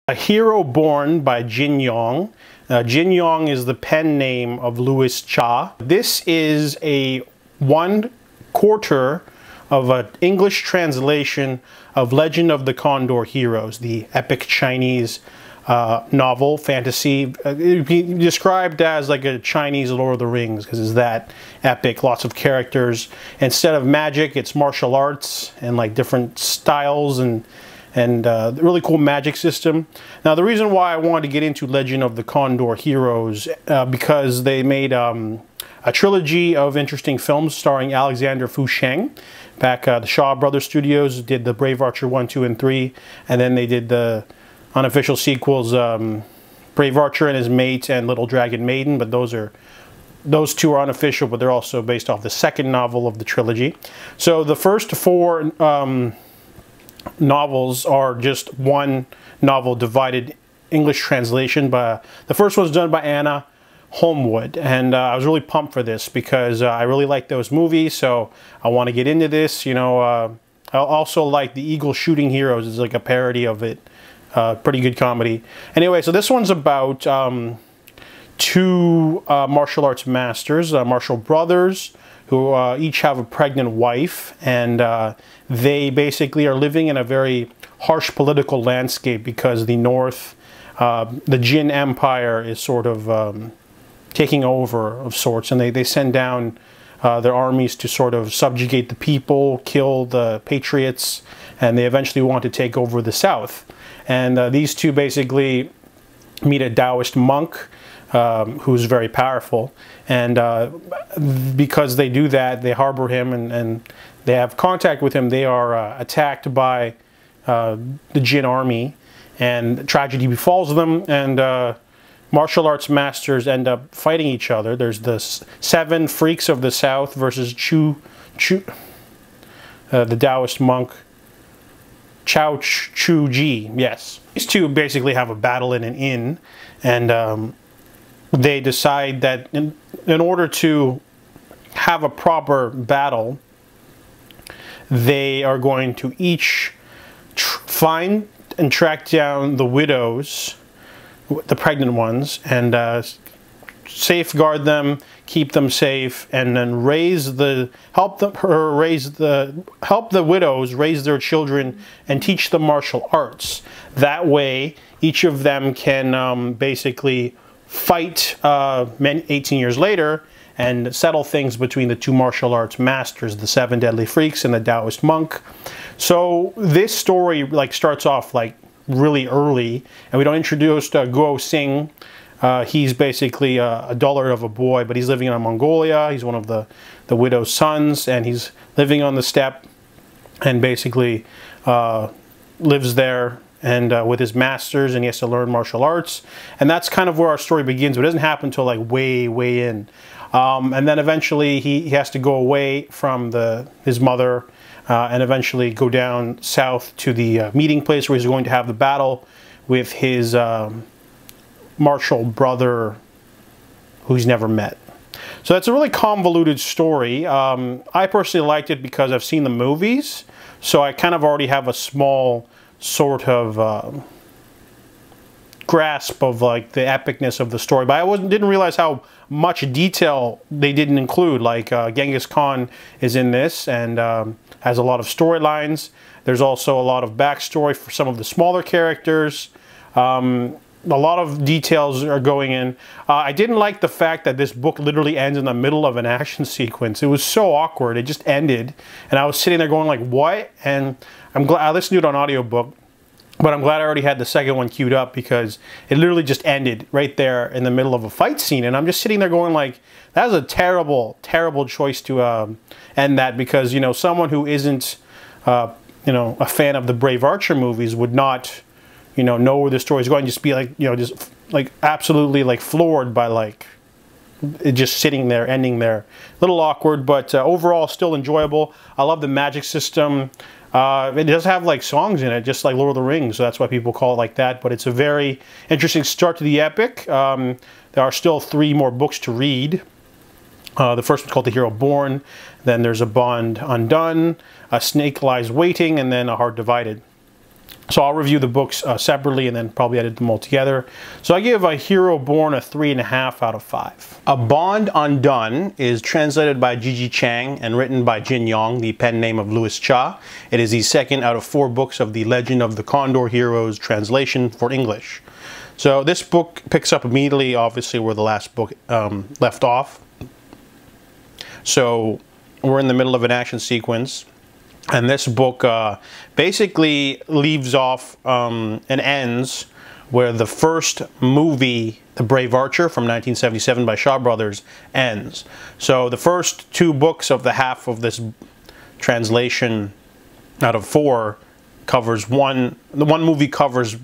A Hero Born by Jin Yong. Jin Yong is the pen name of Louis Cha. This is a 1/4 of an English translation of Legend of the Condor Heroes, the epic Chinese novel, fantasy. It be described as like a Chinese Lord of the Rings because it's that epic, lots of characters. Instead of magic, it's martial arts and like different styles and really cool magic system. Now, the reason why I wanted to get into Legend of the Condor Heroes because they made a trilogy of interesting films starring Alexander Fusheng. Back the Shaw Brothers Studios did the Brave Archer 1, 2, and 3, and then they did the unofficial sequels, Brave Archer and His Mate and Little Dragon Maiden, but those two are unofficial, but they're also based off the second novel of the trilogy. So the first 4 novels are just one novel divided English translation. But the first one's done by Anna Holmwood, and I was really pumped for this because I really like those movies, so I want to get into this. You know, I also like The Eagle Shooting Heroes. It's like a parody of it. Pretty good comedy. Anyway, so this one's about 2 martial arts masters, martial brothers, who each have a pregnant wife, and they basically are living in a very harsh political landscape because the North, the Jin Empire is sort of taking over of sorts, and they send down their armies to sort of subjugate the people, kill the patriots, and they eventually want to take over the South. And these two basically meet a Taoist monk who's very powerful, and because they do that, they harbor him and they have contact with him. They are attacked by the Jin army, and tragedy befalls them, and martial arts masters end up fighting each other. There's the 7 freaks of the South versus the Taoist monk Chao Chu Ji. Yes, these two basically have a battle in an inn, and they decide that in order to have a proper battle, they are going to each find and track down the widows, the pregnant ones, and safeguard them, keep them safe, and then help the widows raise their children and teach them martial arts. That way, each of them can basically fight 18 years later and settle things between the 2 martial arts masters, the 7 deadly freaks and the Taoist monk. So this story like starts off like really early, and we don't introduce Guo Sing. He's basically a dullard of a boy, but he's living in Mongolia. He's one of the widow's sons, and he's living on the steppe and basically lives there and with his masters, and he has to learn martial arts. And that's kind of where our story begins, but it doesn't happen until like way in. And then eventually he has to go away from his mother and eventually go down south to the meeting place where he's going to have the battle with his martial brother who he's never met. So that's a really convoluted story. I personally liked it because I've seen the movies, so I kind of already have a small sort of grasp of like the epicness of the story, but I didn't realize how much detail they didn't include. Like Genghis Khan is in this and has a lot of storylines. There's also a lot of backstory for some of the smaller characters. A lot of details are going in. I didn't like the fact that this book literally ends in the middle of an action sequence. It was so awkward. It just ended, and I was sitting there going like, what? And I'm glad I listened to it on audiobook, but I'm glad I already had the second one queued up because it literally just ended right there in the middle of a fight scene, and I'm just sitting there going like, that was a terrible choice to end that, because, you know, someone who isn't you know, a fan of the Brave Archer movies would not, you know where the story is going, just be like, you know, just like absolutely like floored by like it just sitting there, ending there. A little awkward, but overall still enjoyable. I love the magic system. It does have like songs in it, just like Lord of the Rings, so that's why people call it like that. But it's a very interesting start to the epic. There are still 3 more books to read. The first one's called The Hero Born, then there's A Bond Undone, A Snake Lies Waiting, and then A Heart Divided. So I'll review the books separately and then probably edit them all together. So I give A Hero Born a 3.5 out of 5. A Bond Undone is translated by Gigi Chang and written by Jin Yong, the pen name of Louis Cha. It is the second out of 4 books of the Legend of the Condor Heroes translation for English. So this book picks up immediately, obviously, where the last book left off. So we're in the middle of an action sequence. And this book basically leaves off and ends where the first movie, The Brave Archer from 1977 by Shaw Brothers, ends. So the first 2 books of the half of this translation out of 4 covers the one movie covers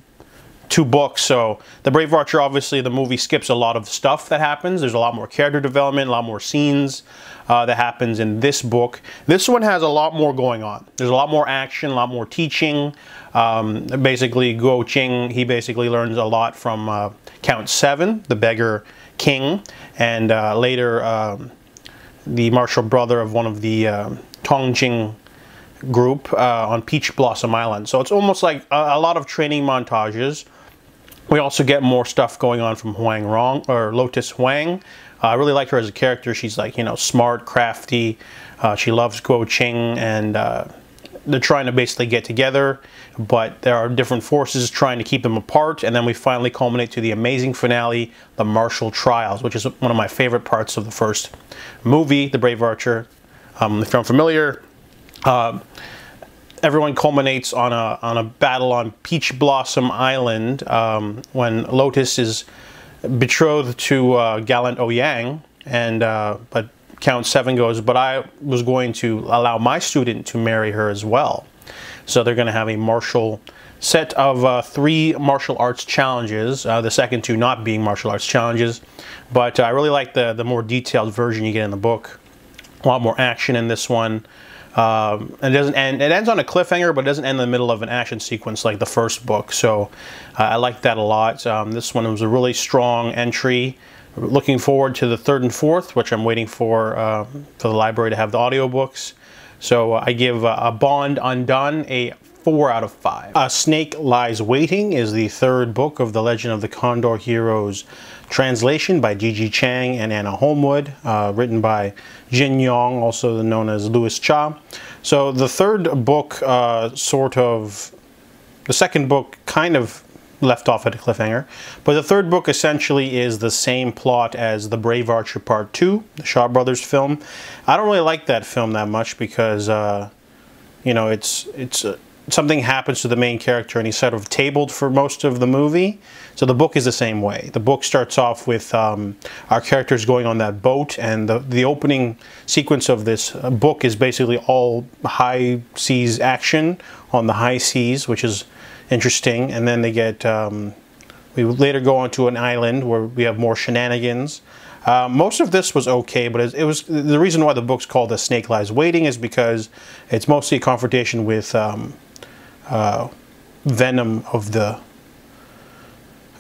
2 books. So The Brave Archer, obviously the movie skips a lot of stuff that happens. There's a lot more character development, a lot more scenes that happens in this book. This one has a lot more going on. There's a lot more action, a lot more teaching. Basically, Guo Qing, he basically learns a lot from Count 7, the beggar king, and later the martial brother of one of the Tongjing group on Peach Blossom Island. So it's almost like a lot of training montages. We also get more stuff going on from Huang Rong, or Lotus Huang. I really like her as a character. She's like, you know, smart, crafty. She loves Guo Qing, and they're trying to basically get together, but there are different forces trying to keep them apart. And then we finally culminate to the amazing finale, the martial trials, which is one of my favorite parts of the first movie, The Brave Archer. If you're unfamiliar, everyone culminates on a battle on Peach Blossom Island when Lotus is betrothed to gallant Ouyang, and but Count 7 goes, but I was going to allow my student to marry her as well. So they're going to have a martial set of 3 martial arts challenges, the second 2 not being martial arts challenges. But I really like the more detailed version you get in the book. A lot more action in this one. And it doesn't end. It ends on a cliffhanger, but it doesn't end in the middle of an action sequence like the first book. So I like that a lot. This one was a really strong entry. Looking forward to the 3rd and 4th, which I'm waiting for the library to have the audiobooks. So I give A Bond Undone a 4 out of 5. A Snake Lies Waiting is the 3rd book of the Legend of the Condor Heroes translation by Gigi Chang and Anna Holmwood, written by Jin Yong, also known as Louis Cha. So the 3rd book the second book kind of left off at a cliffhanger, but the 3rd book essentially is the same plot as The Brave Archer Part 2, the Shaw Brothers film. I don't really like that film that much because, you know, something happens to the main character and he's sort of tabled for most of the movie. So the book is the same way. The book starts off with our characters going on that boat, and the opening sequence of this book is basically all high seas action on the high seas, which is interesting. And then they get, we later go onto an island where we have more shenanigans. Most of this was okay, but it was the reason why the book's called A Snake Lies Waiting is because it's mostly a confrontation with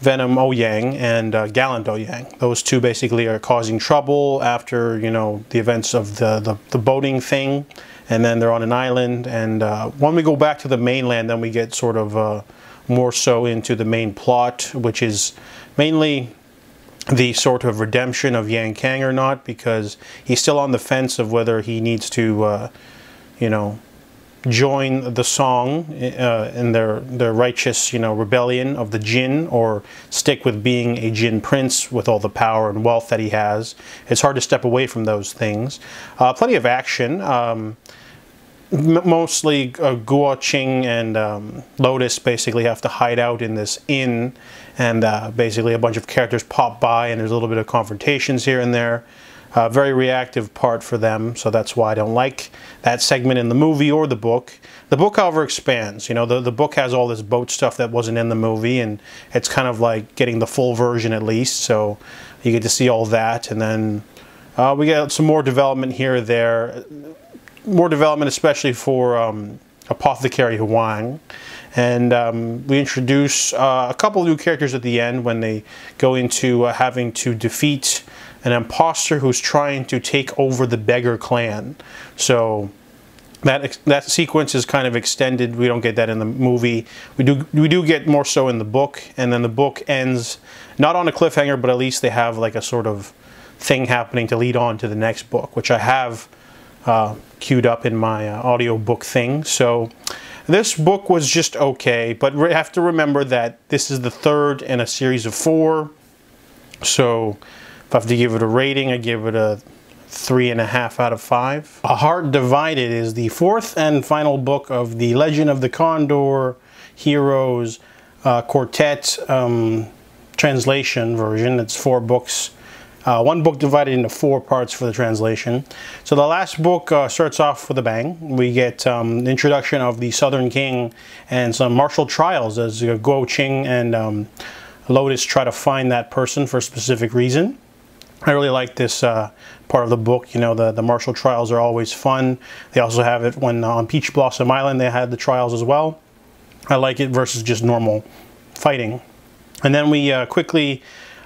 Venom Ouyang and Gallant Ouyang. Those 2 basically are causing trouble after, you know, the events of the boating thing, and then they're on an island. And when we go back to the mainland, then we get sort of more so into the main plot, which is mainly the sort of redemption of Yang Kang or not, because he's still on the fence of whether he needs to, you know, join the Song in their righteous, you know, rebellion of the Jin, or stick with being a Jin prince with all the power and wealth that he has. It's hard to step away from those things. Plenty of action. Mostly Guo Qing and Lotus basically have to hide out in this inn, and basically a bunch of characters pop by and there's a little bit of confrontations here and there. Very reactive part for them, so that's why I don't like that segment in the movie or the book. The book, however, expands. You know, the book has all this boat stuff that wasn't in the movie, and it's kind of like getting the full version at least, so you get to see all that. And then we get some more development here or there. More development especially for Apothecary Huang. And we introduce a couple new characters at the end when they go into having to defeat an imposter who's trying to take over the beggar clan. So that sequence is kind of extended. We don't get that in the movie. We do get more so in the book, and then the book ends not on a cliffhanger, but at least they have like a sort of thing happening to lead on to the next book, which I have queued up in my audio book thing. So this book was just okay, but we have to remember that this is the third in a series of 4. So if I have to give it a rating, I give it a 3.5 out of 5. A Heart Divided is the 4th and final book of the Legend of the Condor Heroes Quartet translation version. It's 4 books. One book divided into 4 parts for the translation. So the last book starts off with a bang. We get the introduction of the Southern King and some martial trials as Guo Qing and Lotus try to find that person for a specific reason. I really like this part of the book. You know, the martial trials are always fun. They also have it when on Peach Blossom Island they had the trials as well. I like it versus just normal fighting. And then we quickly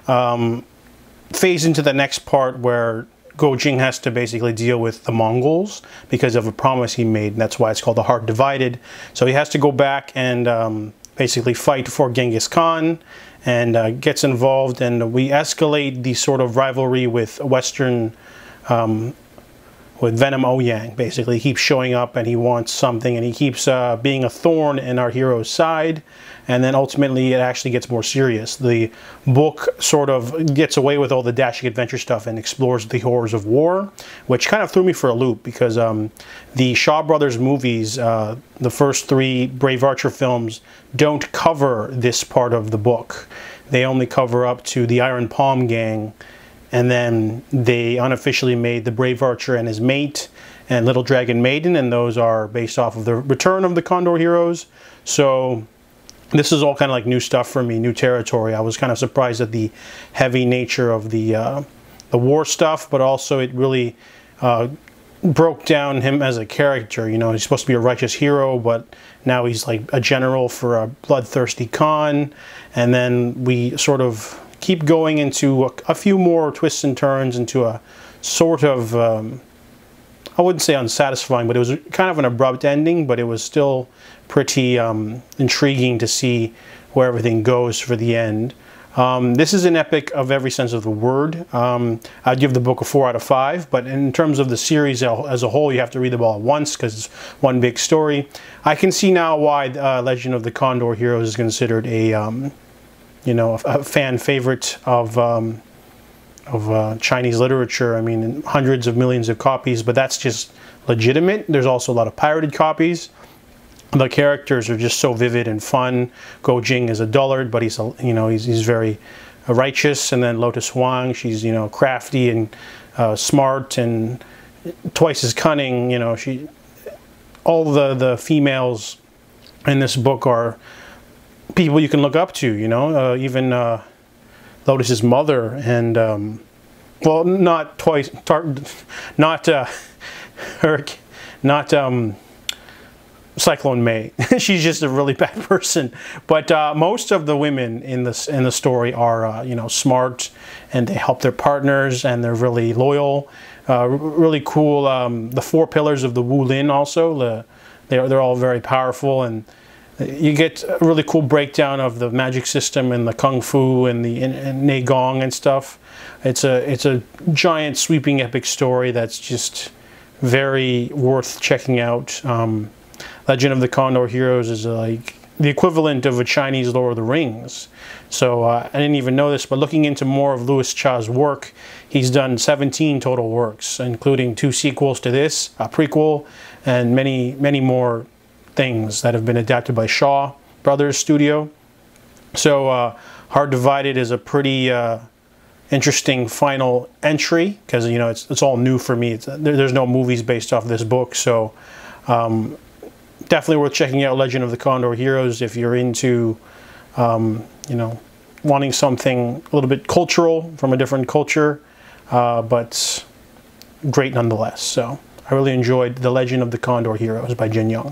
phase into the next part where Guo Qing has to basically deal with the Mongols because of a promise he made, and that's why it's called The Heart Divided. So he has to go back and basically fight for Genghis Khan, and gets involved, and we escalate the sort of rivalry with Western, with Venom Ouyang. Basically, he keeps showing up and he wants something, and he keeps being a thorn in our hero's side, and then ultimately it actually gets more serious. The book sort of gets away with all the dashing adventure stuff and explores the horrors of war, which kind of threw me for a loop because the Shaw Brothers movies, the first 3 Brave Archer films, don't cover this part of the book. They only cover up to the Iron Palm gang, and then they unofficially made the Brave Archer and his mate and Little Dragon Maiden, and those are based off of the return of the Condor heroes. So this is all kind of like new stuff for me, new territory. I was kind of surprised at the heavy nature of the war stuff, but also it really broke down him as a character. You know, he's supposed to be a righteous hero, but now he's like a general for a bloodthirsty Khan. And then we sort of keep going into a few more twists and turns into a sort of, I wouldn't say unsatisfying, but it was kind of an abrupt ending, but it was still pretty intriguing to see where everything goes for the end. This is an epic of every sense of the word. I'd give the book a 4 out of 5, but in terms of the series as a whole, you have to read them all at once because it's one big story. I can see now why Legend of the Condor Heroes is considered a, you know, a fan favorite of Chinese literature. I mean, hundreds of millions of copies, but that's just legitimate. There's also a lot of pirated copies. The characters are just so vivid and fun. Guo Qing is a dullard, but he's he's very righteous. And then Lotus Huang, she's, you know, crafty and smart and twice as cunning. You know, all the females in this book are people you can look up to. You know, even Lotus's mother, and well, not twice, not Cyclone May. She's just a really bad person. But most of the women in the story are you know, smart, and they help their partners, and they're really loyal. Really cool. The 4 pillars of the Wulin also. They're all very powerful, and you get a really cool breakdown of the magic system and the kung fu and the Neigong and stuff. It's a giant sweeping epic story that's just very worth checking out. Legend of the Condor Heroes is like the equivalent of a Chinese Lord of the Rings. So I didn't even know this, but looking into more of Louis Cha's work, he's done 17 total works, including 2 sequels to this, a prequel, and many, many more things that have been adapted by Shaw Brothers Studio. So Heart Divided is a pretty interesting final entry because, you know, it's all new for me. There's no movies based off this book, so definitely worth checking out Legend of the Condor Heroes if you're into, you know, wanting something a little bit cultural from a different culture, but great nonetheless. So I really enjoyed The Legend of the Condor Heroes by Jin Young.